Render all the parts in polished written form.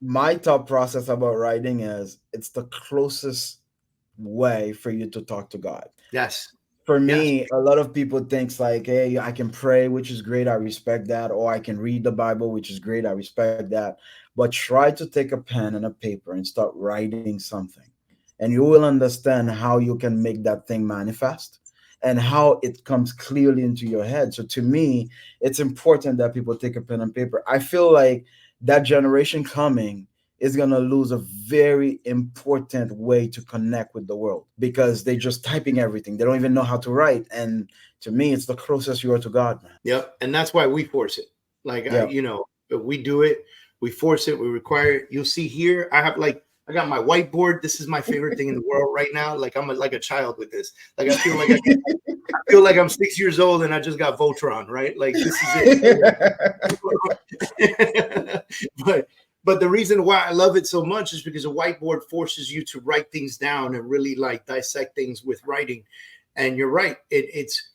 my thought process about writing is it's the closest way for you to talk to God. Yes. For Yes. me, a lot of people thinks like, hey, I can pray, which is great, I respect that, or I can read the Bible, which is great, I respect that. But try to take a pen and a paper and start writing something, and you will understand how you can make that thing manifest and how it comes clearly into your head. So to me, it's important that people take a pen and paper. I feel like that generation coming is going to lose a very important way to connect with the world because they're just typing everything. They don't even know how to write. And to me, it's the closest you are to God, man. Yep. And that's why we force it. Like, Yeah. if we do it, we force it, we require it. You'll see here, I got my whiteboard. This is my favorite thing in the world right now. Like like a child with this. Like I feel like I'm 6 years old and I just got Voltron, right? Like this is it. but but the reason why I love it so much is because a whiteboard forces you to write things down and really like dissect things with writing. And you're right. It's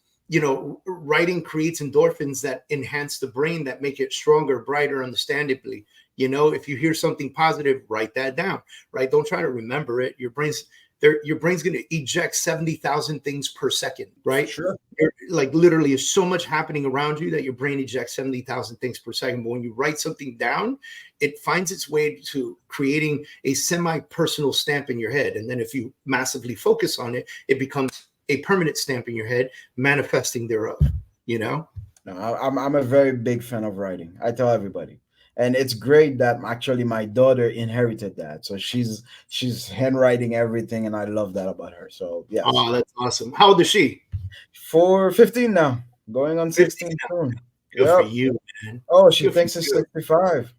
writing creates endorphins that enhance the brain, that make it stronger, brighter, understandably. If you hear something positive, write that down, right? Don't try to remember it. Your brain's going to eject 70,000 things per second, right? Sure. Like literally, there's so much happening around you that your brain ejects 70,000 things per second. But when you write something down, it finds its way to creating a semi-personal stamp in your head. And then if you massively focus on it, it becomes a permanent stamp in your head, manifesting thereof, you know? No, I'm a very big fan of writing. I tell everybody, and it's great that actually my daughter inherited that. So she's handwriting everything, and I love that about her. So yes, Oh, that's awesome. How old is she? for 15 now, going on 15 16 now. soon. Good for Yep. you, man. Oh, she Good for thinks it's you. 65.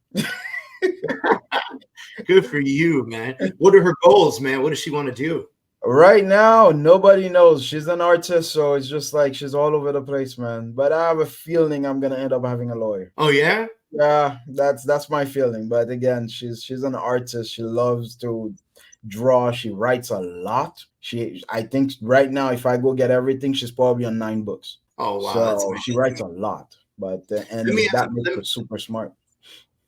Good for you, man. What are her goals, man? What does she want to do? Right now, nobody knows. She's an artist, so it's just like she's all over the place, man. But I have a feeling I'm gonna end up having a lawyer. Oh, yeah? Yeah, that's my feeling. But again, she's an artist. She loves to draw. She writes a lot. I think right now, if I go get everything, she's probably on 9 books. Oh, wow. That's So she writes amazing. a lot. But Let me and ask, that makes let, her super smart.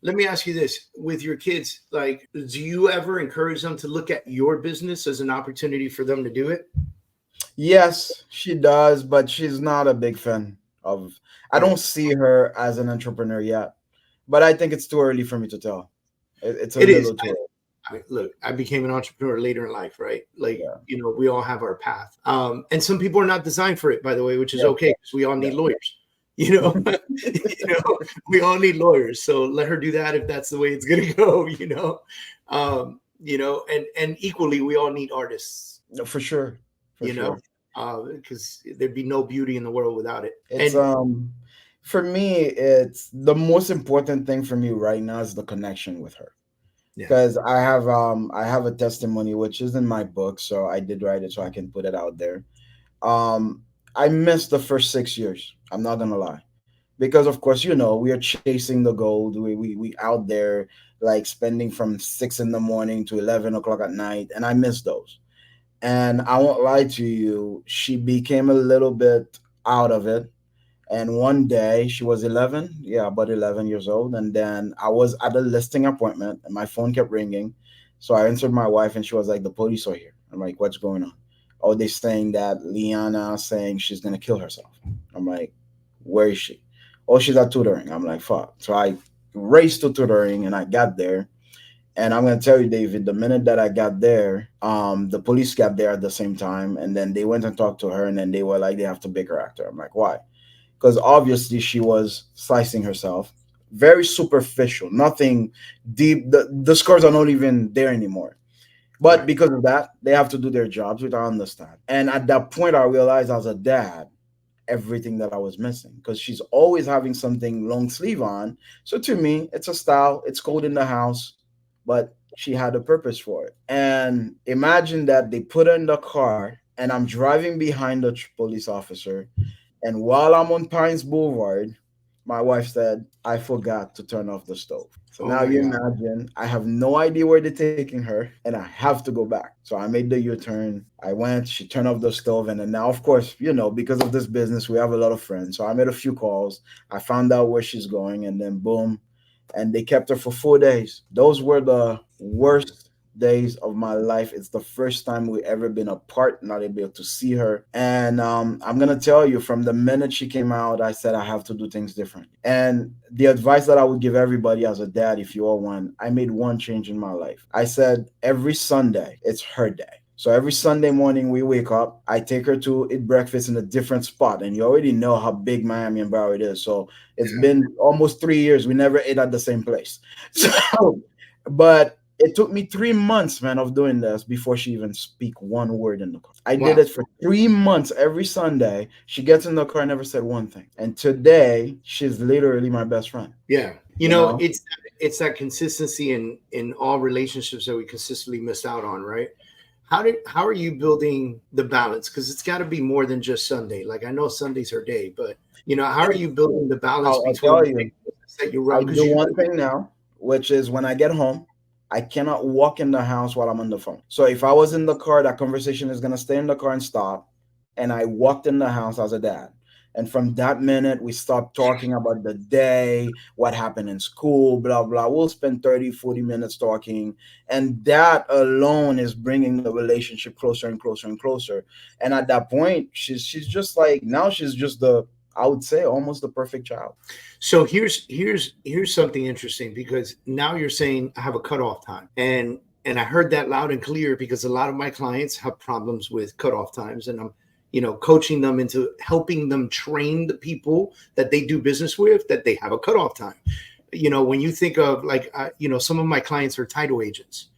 let me ask you this. With your kids, like, do you ever encourage them to look at your business as an opportunity for them to do it? Yes, she does, but she's not a big fan of. I Oh, don't see her as an entrepreneur yet, but I think it's too early for me to tell. It's a it is. little too early. Look, I became an entrepreneur later in life, right? Like, Yeah. we all have our path. And some people are not designed for it, by the way, which is Yeah. okay because we all need Yeah. lawyers. We all need lawyers. So let her do that if that's the way it's gonna go. And equally we all need artists, No, for sure. For you know, sure. because there'd be no beauty in the world without it. It's And for me, it's the most important thing for me right now is the connection with her. yeah, Because I have a testimony which is in my book, so I did write it so I can put it out there. Um I missed the first 6 years. I'm not gonna lie. Because of course, we are chasing the gold. We out there like spending from 6 in the morning to 11 o'clock at night, and I miss those. And I won't lie to you, she became a little bit out of it. And one day she was 11, yeah, about 11 years old. And then I was at a listing appointment and my phone kept ringing. So I answered my wife and she was like, the police are here. I'm like, what's going on? Oh, they saying that Liana saying she's going to kill herself. I'm like, where is she? Oh, she's at tutoring. I'm like, fuck. So I raced to tutoring and I got there. And I'm gonna tell you, David, the minute that I got there, the police got there at the same time, and then they went and talked to her, and then they were like, they have to big her actor. I'm like, why? Because obviously she was slicing herself, very superficial, nothing deep. The scars are not even there anymore. But right. because of that, they have to do their jobs, which I understand. And at that point, I realized as a dad everything that I was missing because she's always having something long sleeve on. So to me, it's a style. It's cold in the house, but she had a purpose for it. And imagine that they put her in the car, and I'm driving behind the police officer, and while I'm on Pines Boulevard, my wife said, I forgot to turn off the stove. So Oh now my you God. imagine I have no idea where they're taking her and I have to go back. So I made the U turn. I went, she turned off the stove. And then now, of course, because of this business, we have a lot of friends. So I made a few calls. I found out where she's going. And then, boom, and they kept her for 4 days. Those were the worst days of my life. It's the first time we ever been apart, not able to see her. And I'm gonna tell you, from the minute she came out, I said I have to do things different. And the advice that I would give everybody as a dad, if you are one, I made one change in my life. I said every Sunday it's her day. So every Sunday morning we wake up, I take her to eat breakfast in a different spot. And you already know how big Miami and Broward is. So it's Yeah. been almost 3 years. We never ate at the same place. So, but it took me 3 months, man, of doing this before she even speak one word in the car. I did Wow. it for 3 months every Sunday. She gets in the car, never said one thing. And today, she's literally my best friend. Yeah. You know, It's that consistency in all relationships that we consistently miss out on, right? How are you building the balance? Because it's got to be more than just Sunday. Like, I know Sunday's her day, but how are you building the balance I'll between tell the you, business that you I run? Because do one thing now, which is when I get home, I cannot walk in the house while I'm on the phone. So if I was in the car, that conversation is gonna stay in the car and stop. And I walked in the house as a dad. And from that minute, we stopped talking about the day, what happened in school, blah, blah. We'll spend 30, 40 minutes talking. And that alone is bringing the relationship closer and closer and closer. And at that point, she's just like, now she's just I would say, almost the perfect child. So here's something interesting, because now you're saying I have a cutoff time, and I heard that loud and clear, because a lot of my clients have problems with cutoff times, and I'm coaching them into helping them train the people that they do business with that they have a cutoff time. When you think of, like, some of my clients are title agents,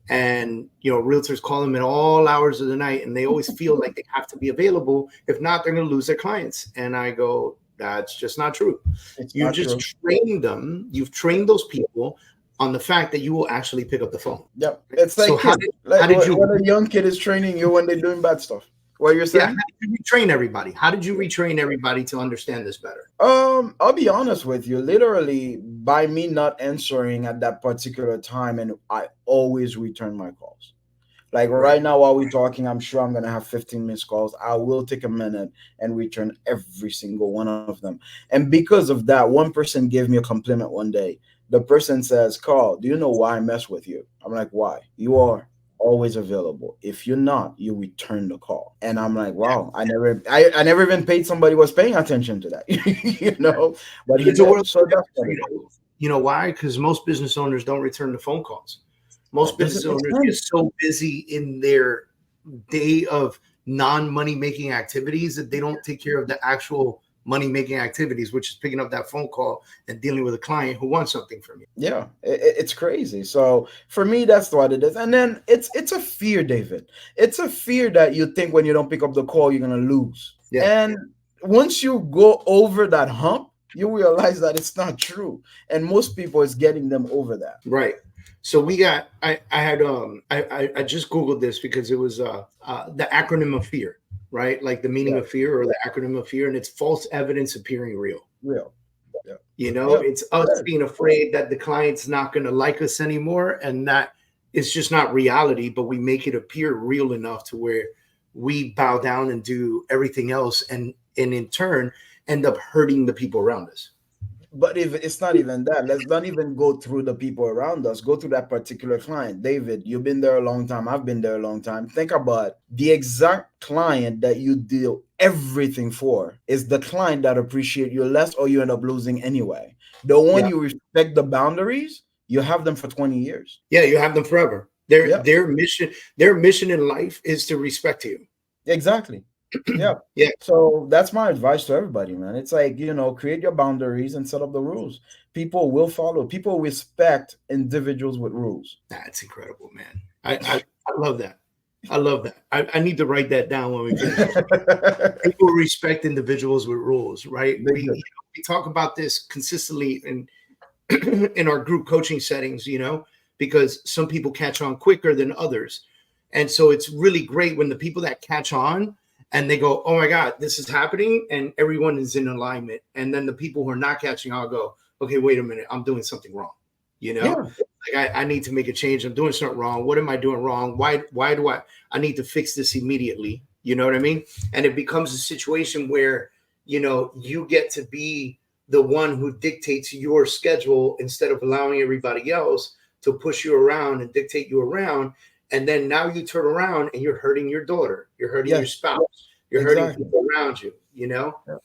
and realtors call them at all hours of the night, and they always feel like they have to be available. If not, they're going to lose their clients. And I go, that's just not true. It's You've not just true. trained them. You've trained those people on the fact that you will actually pick up the phone. Yep. It's So like kids. how Like did you when a young kid is training you when they're doing bad stuff. What you're yeah, how saying? did you retrain everybody? How did you retrain everybody to understand this better? I'll be honest with you. Literally, by me not answering at that particular time, and I always return my calls. Like Right. right now, while we're talking, I'm sure I'm gonna have 15 missed calls. I will take a minute and return every single one of them. And because of that, one person gave me a compliment one day. The person says, "Carl, do you know why I mess with you?" I'm like, "Why?" "You are always available. If you're not, you return the call." And I'm like, "Wow, I never even paid somebody was paying attention to that." But he It's a did. world. So that's what it is. You know why? Because most business owners don't return the phone calls. Most That business doesn't make owners get sense. so busy in their day of non-money making activities that they don't take care of the actual money making activities, which is picking up that phone call and dealing with a client who wants something from you. Yeah, it's crazy. So for me, that's what it is. And then it's a fear, David. It's a fear that you think when you don't pick up the call, you're gonna lose. Yeah. And once you go over that hump, you realize that it's not true. And most people is getting them over that. Right. So we got. I had. I just googled this because it was the acronym of fear, right? Like the meaning Yeah, of fear, or the acronym of fear, and it's false evidence appearing real. real. Yeah, yeah, It's us being afraid that the client's not going to like us anymore, and that it's just not reality, but we make it appear real enough to where we bow down and do everything else, and in turn end up hurting the people around us. but if it's not even that, let's not even go through the people around us. Go through that particular client. David, you've been there a long time. I've been there a long time. Think about the exact client that you deal everything for is the client that appreciate you less or you end up losing anyway. The one Yeah. you respect the boundaries, you have them for 20 years. Yeah, you have them forever. Their Yeah, their mission their mission in life is to respect you. exactly. Yeah. Yeah, So that's my advice to everybody, man. It's like, create your boundaries and set up the rules. People will follow. People respect individuals with rules. that's incredible, man. I love that. I love that. I need to write that down when we finish this. People respect individuals with rules, right? They do. We talk about this consistently in in our group coaching settings, because some people catch on quicker than others. And so it's really great when the people that catch on and they go, "Oh my God, this is happening," and everyone is in alignment. And then the people who are not catching on go, "Okay, wait a minute, I'm doing something wrong." You know, Yeah. like I need to make a change. I'm doing something wrong. What am I doing wrong? Why do I need to fix this immediately? You know what I mean? And it becomes a situation where, you get to be the one who dictates your schedule instead of allowing everybody else to push you around and dictate you around. And then now you turn around and you're hurting your daughter, you're hurting your Yes, spouse, you're hurting exactly. people around you, you know? Yeah.